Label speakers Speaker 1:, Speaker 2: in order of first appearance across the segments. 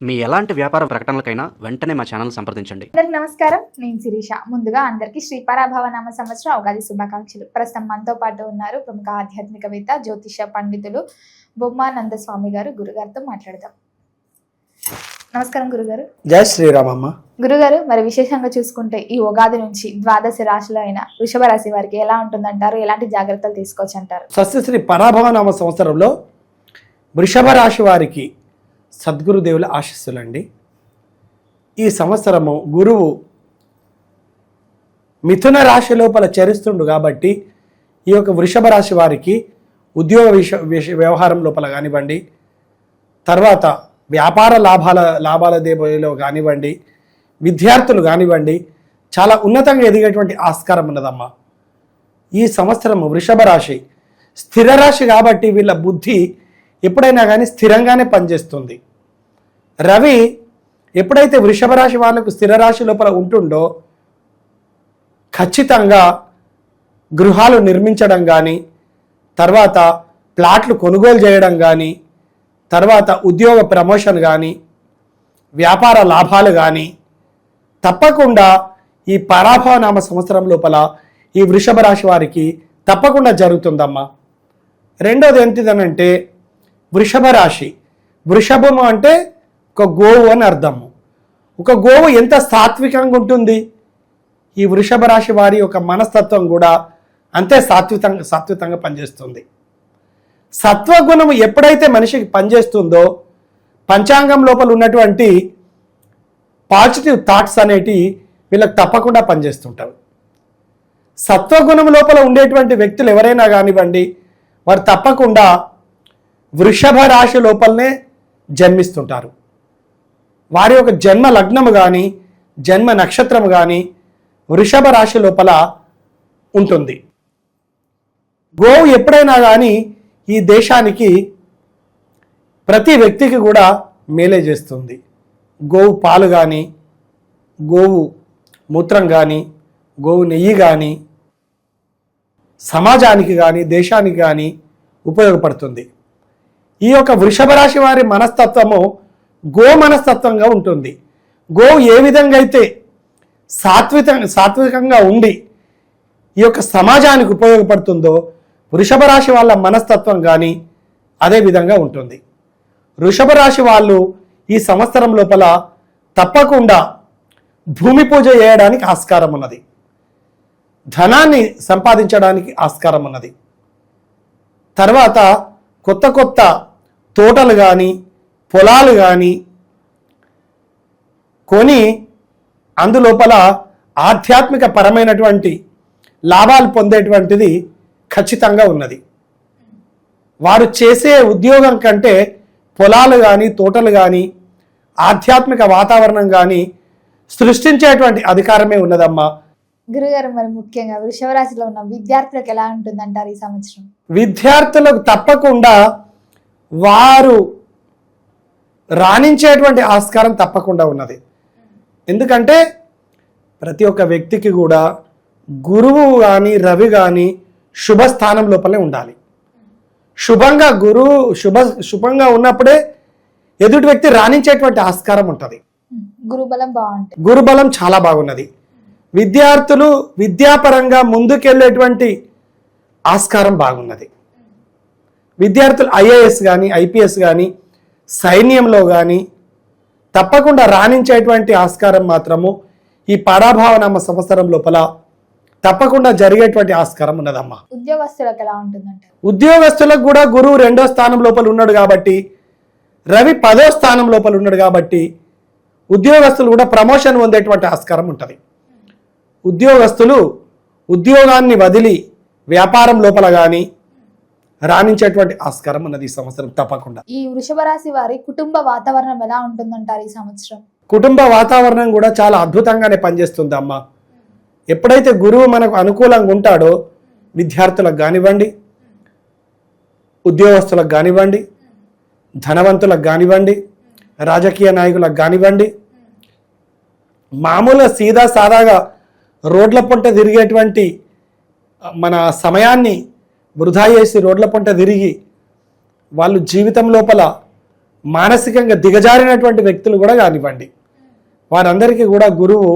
Speaker 1: మీ ఎలాంటి వ్యాపార ప్రకటనలకైనా వెంటనే మా ఛానల్ సంప్రదించండి.
Speaker 2: అందరికి నమస్కారం, నేను శిరీష. ముందుగా అందరికీ శ్రీ పరాభవనామ సంవత్సరం ఉగాది శుభాకాంక్షలు. ప్రస్తుతం మనతో పాటు ఉన్నారు ప్రముఖ ఆధ్యాత్మికవేత్త, జ్యోతిష పండితులు బొమ్మానంద స్వామి గారు. గురుగారితో మాట్లాడదాం. నమస్కారం గురుగారు.
Speaker 3: జై శ్రీరామమ్మ.
Speaker 2: గురుగారు, మరి విశేషంగా చూసుకుంటే ఈ ఉగాది నుంచి ద్వాదశ రాశిలో అయిన వృషభ రాశి వారికి ఎలా ఉంటుందంటారు? ఎలాంటి జాగ్రత్తలు తీసుకోవచ్చు అంటారు?
Speaker 3: శ్రీ పరాభవనామ సంవత్సరంలో వృషభ రాశి వారికి సద్గురుదేవుల ఆశీస్సులండి. ఈ సంవత్సరము గురువు మిథున రాశి లోపల చరిస్తుండు కాబట్టి ఈ యొక్క వృషభ రాశి వారికి ఉద్యోగ వ్యవహారం లోపల కానివ్వండి, తర్వాత వ్యాపార లాభాల దేబలో కానివ్వండి, విద్యార్థులు కానివ్వండి, చాలా ఉన్నతంగా ఎదిగేటువంటి ఆస్కారం ఉన్నదమ్మా. ఈ సంవత్సరము వృషభ రాశి స్థిర రాశి కాబట్టి వీళ్ళ బుద్ధి ఎప్పుడైనా కానీ స్థిరంగానే పనిచేస్తుంది. రవి ఎప్పుడైతే వృషభ రాశి వాళ్ళకు స్థిర రాశి లోపల ఉంటుండో ఖచ్చితంగా గృహాలు నిర్మించడం కానీ, తర్వాత ప్లాట్లు కొనుగోలు చేయడం కానీ, తర్వాత ఉద్యోగ ప్రమోషన్ కానీ, వ్యాపార లాభాలు కానీ తప్పకుండా ఈ పరాభవనామ సంవత్సరం లోపల ఈ వృషభ రాశి వారికి తప్పకుండా జరుగుతుందమ్మా. రెండోది ఏంటిదనంటే, వృషభ రాశి, వృషభము అంటే ఒక గోవు అని అర్థము. ఒక గోవు ఎంత సాత్వికంగా ఉంటుంది, ఈ వృషభ రాశి వారి యొక్క మనస్తత్వం కూడా అంతే సాత్వికంగా పనిచేస్తుంది. సత్వగుణము ఎప్పుడైతే మనిషికి పనిచేస్తుందో పంచాంగం లోపల ఉన్నటువంటి పాజిటివ్ థాట్స్ అనేటివి వీళ్ళకి తప్పకుండా పనిచేస్తుంటారు. సత్వగుణం లోపల ఉండేటువంటి వ్యక్తులు ఎవరైనా కానివ్వండి, వారు తప్పకుండా వృషభ రాశి లోపలనే జన్మిస్తుంటారు. వారి యొక్క జన్మ లగ్నము కానీ, జన్మ నక్షత్రము కానీ వృషభ రాశి లోపల ఉంటుంది. గోవు ఎప్పుడైనా కానీ ఈ దేశానికి ప్రతి వ్యక్తికి కూడా మేలే చేస్తుంది. గోవు పాలు కానీ, గోవు మూత్రం కానీ, గోవు నెయ్యి కానీ సమాజానికి కానీ, దేశానికి కానీ ఉపయోగపడుతుంది. ఈ యొక్క వృషభ రాశి వారి మనస్తత్వము గో మనస్తత్వంగా ఉంటుంది. గోవు ఏ విధంగా అయితే సాత్వికంగా ఉండి ఈ యొక్క సమాజానికి ఉపయోగపడుతుందో వృషభ రాశి వాళ్ళ మనస్తత్వం కానీ అదే విధంగా ఉంటుంది. వృషభ రాశి వాళ్ళు ఈ సంవత్సరం లోపల తప్పకుండా భూమి పూజ చేయడానికి ఆస్కారం ఉన్నది. ధనాన్ని సంపాదించడానికి ఆస్కారం ఉన్నది. తర్వాత కొత్త కొత్త తోటలు కానీ, పొలాలు కానీ కొని అందులోపల ఆధ్యాత్మిక పరమైనటువంటి లాభాలు పొందేటువంటిది ఖచ్చితంగా ఉన్నది. వారు చేసే ఉద్యోగం కంటే పొలాలు కానీ, తోటలు కానీ, ఆధ్యాత్మిక వాతావరణం కానీ సృష్టించేటువంటి అధికారమే ఉన్నదమ్మా.
Speaker 2: గురుగారు, మరి ముఖ్యంగా వృషభ రాశిలో ఉన్న విద్యార్థులకు ఎలా ఉంటుందంటారు ఈ సంవత్సరం?
Speaker 3: విద్యార్థులకు తప్పకుండా వారు రాణించేటువంటి ఆస్కారం తప్పకుండా ఉన్నది. ఎందుకంటే ప్రతి ఒక్క వ్యక్తికి కూడా గురువు కానీ, రవి కానీ శుభస్థానం లోపలే ఉండాలి. శుభంగా గురువు శుభంగా ఉన్నప్పుడే ఎదుటి వ్యక్తి రాణించేటువంటి ఆస్కారం ఉంటుంది.
Speaker 2: గురుబలం బాగుంటుంది.
Speaker 3: గురుబలం చాలా బాగున్నది. విద్యార్థులు విద్యాపరంగా ముందుకెళ్ళేటువంటి ఆస్కారం బాగున్నది. విద్యార్థులు ఐఏఎస్ కానీ, ఐపీఎస్ కానీ, సైన్యంలో కానీ తప్పకుండా రాణించేటువంటి ఆస్కారం మాత్రము ఈ పరాభవనామ సంవత్సరం లోపల తప్పకుండా జరిగేటువంటి ఆస్కారం ఉన్నదమ్మా.
Speaker 2: ఉద్యోగస్తులకు ఎలా ఉంటుందంట?
Speaker 3: ఉద్యోగస్తులకు కూడా గురువు 2వ స్థానం లోపల ఉన్నాడు కాబట్టి, రవి 10వ స్థానం లోపల ఉన్నాడు కాబట్టి ఉద్యోగస్తులు కూడా ప్రమోషన్ పొందేటువంటి ఆస్కారం ఉంటుంది. ఉద్యోగస్తులు ఉద్యోగాన్ని వదిలి వ్యాపారం లోపల కానీ రాణించేటువంటి ఆస్కారం ఉన్నది ఈ సంవత్సరం తప్పకుండా.
Speaker 2: ఈ వృషభ రాశి వారి కుటుంబ వాతావరణం ఎలా ఉంటుందంటారు ఈ సంవత్సరం?
Speaker 3: కుటుంబ వాతావరణం కూడా చాలా అద్భుతంగానే పనిచేస్తుంది అమ్మా. ఎప్పుడైతే గురువు మనకు అనుకూలంగా ఉంటాడో విద్యార్థులకు కానివ్వండి, ఉద్యోగస్తులకు కానివ్వండి, ధనవంతులకు కానివ్వండి, రాజకీయ నాయకులకు కానివ్వండి, మామూలుగా సీదా సాదాగా రోడ్ల పొంట తిరిగేటువంటి మన సమయాన్ని వృధా చేసి రోడ్ల పొంట తిరిగి వాళ్ళు జీవితం లోపల మానసికంగా దిగజారినటువంటి వ్యక్తులు కూడా కానివ్వండి, వారందరికీ కూడా గురువు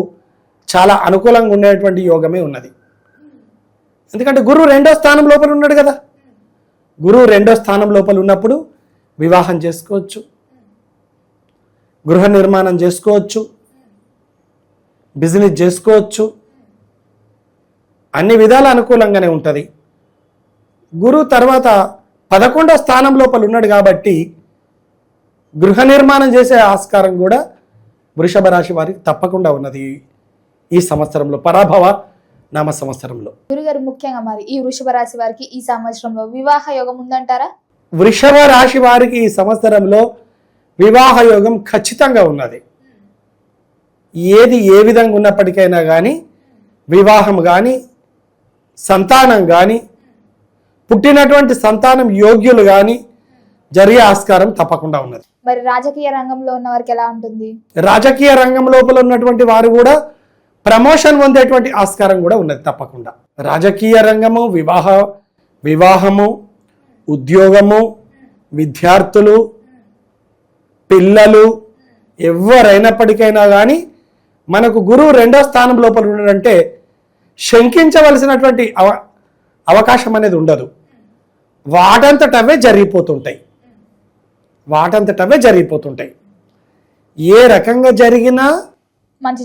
Speaker 3: చాలా అనుకూలంగా ఉండేటువంటి యోగమే ఉన్నది. ఎందుకంటే గురువు 2వ స్థానం లోపల ఉన్నాడు కదా. గురువు 2వ స్థానం లోపల ఉన్నప్పుడు వివాహం చేసుకోవచ్చు, గృహ నిర్మాణం చేసుకోవచ్చు, బిజినెస్ చేసుకోవచ్చు, అన్ని విధాల అనుకూలంగానే ఉంటుంది. గురువు తర్వాత 11వ స్థానం లోపల ఉన్నాడు కాబట్టి గృహ నిర్మాణం చేసే ఆస్కారం కూడా వృషభ రాశి వారికి తప్పకుండా ఉన్నది ఈ సంవత్సరంలో, పరాభవ నామ సంవత్సరంలో.
Speaker 2: గురుగారు, ముఖ్యంగా మరి ఈ వృషభ రాశి వారికి ఈ సంవత్సరంలో వివాహ యోగం ఉందంటారా?
Speaker 3: వృషభ రాశి వారికి ఈ సంవత్సరంలో వివాహ యోగం ఖచ్చితంగా ఉన్నది. ఏది ఏ విధంగా ఉన్నప్పటికైనా కానీ వివాహం కానీ, సంతానం కానీ, పుట్టినటువంటి సంతానం యోగ్యులు కానీ జరిగే ఆస్కారం తప్పకుండా ఉన్నది.
Speaker 2: మరి రాజకీయ రంగంలో ఉన్న వారికి ఎలా ఉంటుంది?
Speaker 3: రాజకీయ రంగం లోపల ఉన్నటువంటి వారు కూడా ప్రమోషన్ పొందేటువంటి ఆస్కారం కూడా ఉన్నది తప్పకుండా. రాజకీయ రంగము, వివాహము, ఉద్యోగము, విద్యార్థులు, పిల్లలు ఎవరైనప్పటికైనా కానీ మనకు గురువు 2వ స్థానం లోపల ఉన్నాడంటే శంకించవలసినటువంటి అవకాశం అనేది ఉండదు. వాటంతటవే జరిగిపోతుంటాయి. ఏ రకంగా జరిగినా మంచి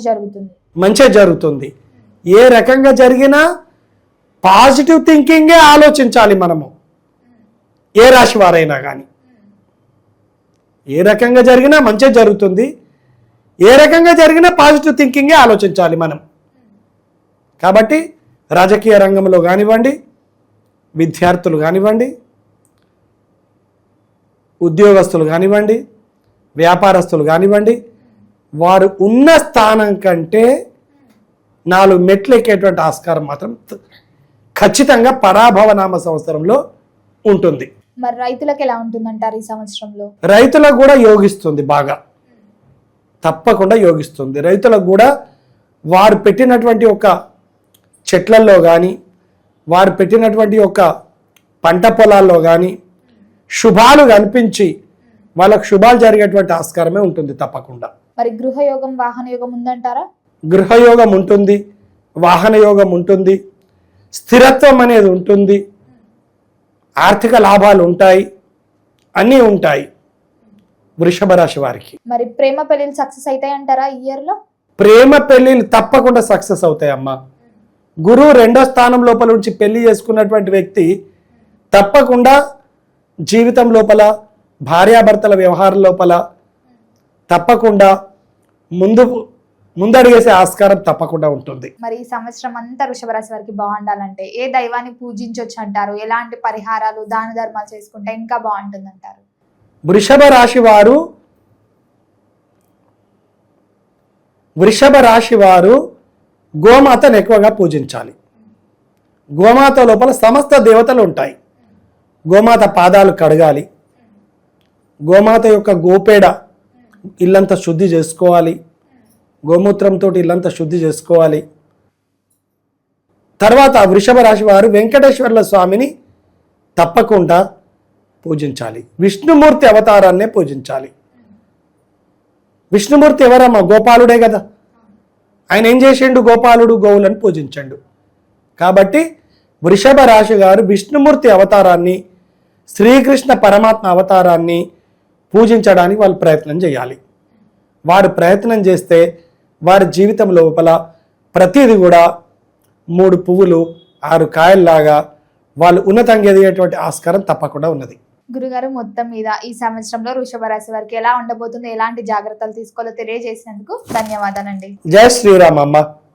Speaker 3: జరుగుతుంది. ఏ రకంగా జరిగినా పాజిటివ్ థింకింగే ఆలోచించాలి మనము. ఏ రాశి వారైనా కానీ ఏ రకంగా జరిగినా మంచి జరుగుతుంది, ఏ రకంగా జరిగినా పాజిటివ్ థింకింగే ఆలోచించాలి మనం. కాబట్టి రాజకీయ రంగంలో కానివ్వండి, విద్యార్థులు కానివ్వండి, ఉద్యోగస్తులు కానివ్వండి, వ్యాపారస్తులు కానివ్వండి, వారు ఉన్న స్థానం కంటే 4 మెట్లు ఎక్కేటువంటి ఆస్కారం మాత్రం ఖచ్చితంగా పరాభవ నామ సంవత్సరంలో ఉంటుంది.
Speaker 2: మరి రైతులకు ఎలా ఉంటుందంటారు ఈ సంవత్సరంలో?
Speaker 3: రైతులకు కూడా యోగిస్తుంది, బాగా తప్పకుండా యోగిస్తుంది. రైతులకు కూడా వారు పెట్టినటువంటి ఒక చెట్లల్లో కానీ, వారు పెట్టినటువంటి ఒక పంట పొలాల్లో కానీ శుభాలు కనిపించి వాళ్ళకు శుభాలు జరిగేటువంటి ఆస్కారమే ఉంటుంది తప్పకుండా.
Speaker 2: మరి గృహయోగం, వాహన యోగం ఉందంటారా?
Speaker 3: గృహయోగం ఉంటుంది, వాహన యోగం ఉంటుంది, స్థిరత్వం అనేది ఉంటుంది, ఆర్థిక లాభాలు ఉంటాయి, అన్నీ ఉంటాయి వృషభ రాశి వారికి.
Speaker 2: మరి ప్రేమ పెళ్లిలు సక్సెస్ అవుతాయి అంటారా ఈ ఇయర్ లో?
Speaker 3: ప్రేమ పెళ్లిలు తప్పకుండా సక్సెస్ అవుతాయమ్మా. గురువు 2వ స్థానం లోపల నుంచి పెళ్లి చేసుకున్నటువంటి వ్యక్తి తప్పకుండా జీవితం లోపల, భార్యాభర్తల వ్యవహారం లోపల తప్పకుండా ముందడిగేసే ఆస్కారం తప్పకుండా ఉంటుంది.
Speaker 2: మరి ఈ సంవత్సరం అంతా వృషభ రాశి వారికి బాగుండాలంటే ఏ దైవాన్ని పూజించవచ్చు అంటారు? ఎలాంటి పరిహారాలు, దాన ధర్మాలు చేసుకుంటే ఇంకా బాగుంటుంది అంటారు?
Speaker 3: వృషభ రాశి వారు గోమాతను ఎక్కువగా పూజించాలి. గోమాత లోపల సమస్త దేవతలు ఉంటాయి. గోమాత పాదాలు కడగాలి. గోమాత యొక్క గోపేడ ఇల్లంతా శుద్ధి చేసుకోవాలి. గోమూత్రంతో ఇల్లంతా శుద్ధి చేసుకోవాలి. తర్వాత వృషభ రాశి వారు వెంకటేశ్వర్ల స్వామిని తప్పకుండా పూజించాలి. విష్ణుమూర్తి అవతారాన్నే పూజించాలి. విష్ణుమూర్తి ఎవరమ్మా? గోపాలుడే కదా. ఆయన ఏం చేసిండు? గోపాలుడు గోవులను పూజించండు. కాబట్టి వృషభ రాశి గారు విష్ణుమూర్తి అవతారాన్ని, శ్రీకృష్ణ పరమాత్మ అవతారాన్ని పూజించడానికి వాళ్ళు ప్రయత్నం చేయాలి. వారు ప్రయత్నం చేస్తే వారి జీవితం లోపల ప్రతిదీ కూడా 3 పువ్వులు 6 కాయల్లాగా వాళ్ళు ఉన్నతంగా ఎదిగేటువంటి ఆస్కారం తప్పకుండా ఉన్నది.
Speaker 2: గురుగారు, మొత్తం మీద ఈ సంవత్సరంలో వృషభ రాశి వారికి ఎలా ఉండబోతుందో, ఎలాంటి జాగ్రత్తలు తీసుకోవాలో తెలియజేసినందుకు ధన్యవాదాలండి.
Speaker 3: జై శ్రీరామ్ అమ్మ.